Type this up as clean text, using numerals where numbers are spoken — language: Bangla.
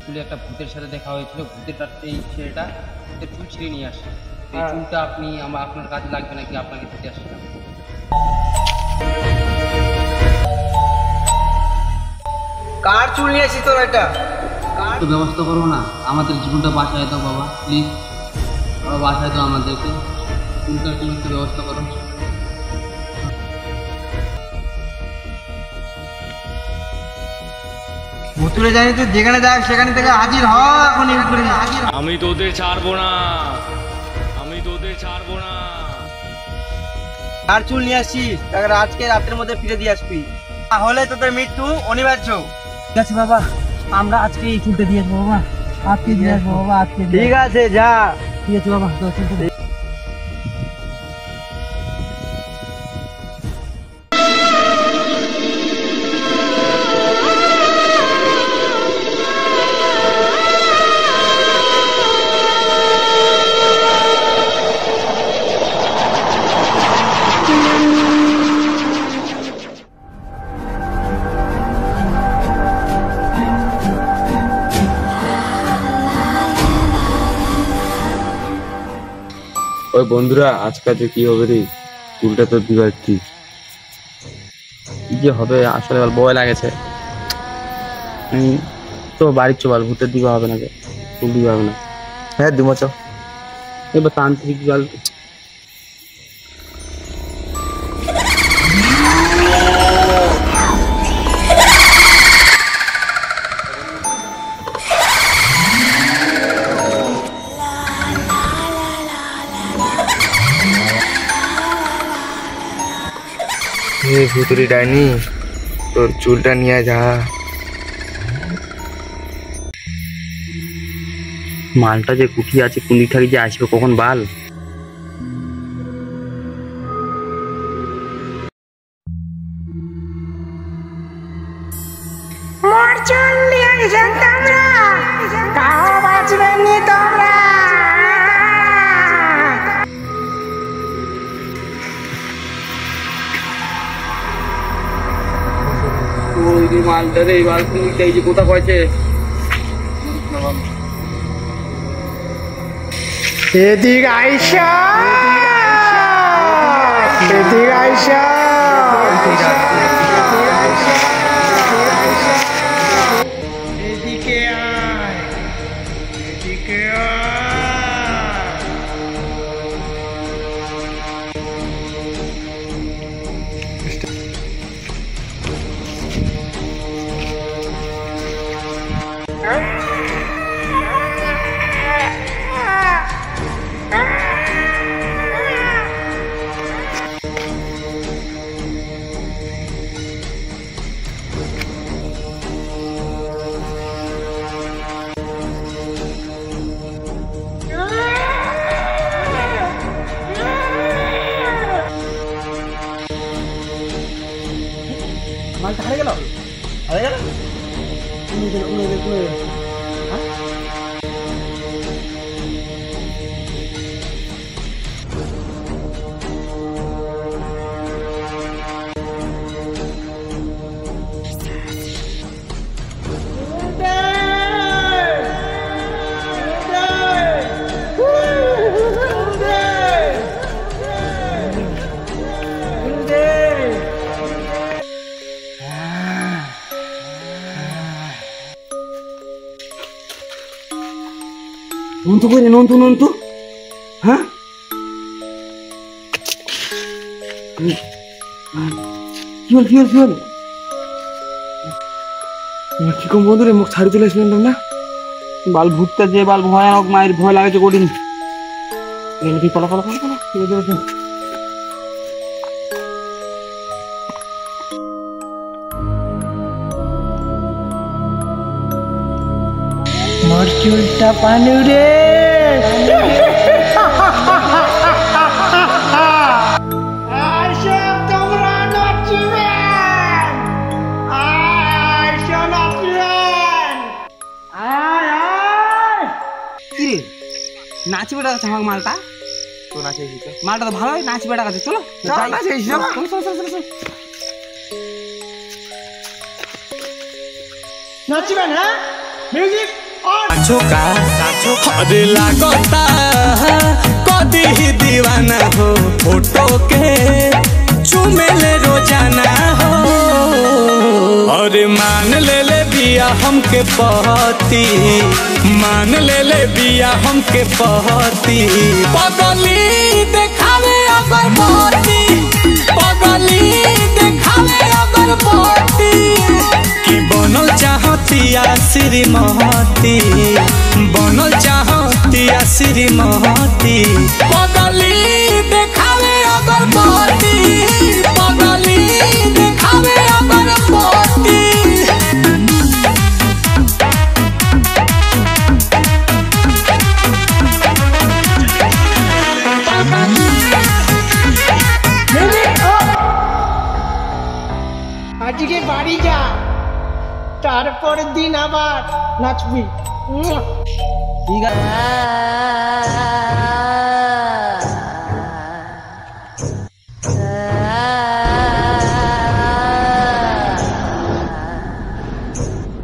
স্কুলে একটা ভূতের সাথে দেখা হয়েছিল, এই ছেলেটা ভূতের চুল ছিঁড়ে নিয়ে আসে। এই চুলটা আপনার কাজে লাগবে নাকি আপনাকে দিতে আসছিলাম। কার চুল নিয়ে এসেছিস তোর? এটা তো ব্যবস্থা করবো না? আমাদের জীবনটা বাঁচায় দাও বাবা, প্লিজ বাবা, বাঁচায় দাও আমাদেরকে। চুলটার কোনো একটা ব্যবস্থা করো। ভুতুরে জানি তুই যেখানে যাস সেখানে থেকে হাজির হ এখন। আমি তোদের ছাড়বো না, আমি তোদের ছাড়বো না। কার চুল নিয়ে আসছিস তাকে আজকে রাতের মধ্যে ফিরে দিয়ে আসবি, তাহলে তোদের মৃত্যু অনিবার্য। ঠিক আছে বাবা, আমরা আজকে এই চুলটা দিয়ে আসবো বাবা, আজকে দিয়ে আসবো বাবা, আজকে। ঠিক আছে যা। ঠিক আছে বাবা, ওই বন্ধুরা, আজকাল যে কি হবে রে, চুলটা তো দিবার কি যে হবে আসলে ভয় লাগেছে। তো বাড়ির চো, ভূতের দিবা হবে না, চুল দিবা হবে না। হ্যাঁ দিমো চ। এবার তান্ত্রিক জল ভুতুরি ডাইনি, তোর চুলটা নিয়ে যা। মালটা যে কুঠি আছে, কোন দিক থেকে যে আসবে কখন বাল। মালটা রে, বাল কোন দিক থেকে যে কোথা পাইছে। এদিক আইসা, এদিক আইসা, এদিকে আয়, এদিকে আয়। মালটা হারিয়ে গেল, হারিয়ে গেল। নন্তু কই রে, নন্তু হ্যাঁ, কি হল কি কম বন্ধু রে, মুখ ছাড়ি চলে আসলেন না। বাল ভূতটা যে বাল ভয়ানক, মায়ের ভয় লাগেছে কঠিন। পালা মোর চুলটা পানু রে। নাচবে ডাকছে আমাকে মালটা, তো নাচে মালটা তো ভালোই নাচবে ডাকছে। চলো নাচবেন, হ্যাঁ মিউজিক साचो का अरे लागता कदी ही दीवाना हो फोटो के चुमेले रोजाना हो अरे मान ले बिया हमके पहती मान ले बिया हमके पहती पगली देखावे अगर पहती पगली देखावे अगर पहती कि बनल चाहतिया श्रीमती बनल चाहतिया श्रीमती पगली देखावे अगर पहती पगली देखावे अगर पहती আজকে বাড়ি যা তারপর দিন আবার নাচবি ঠিক আছে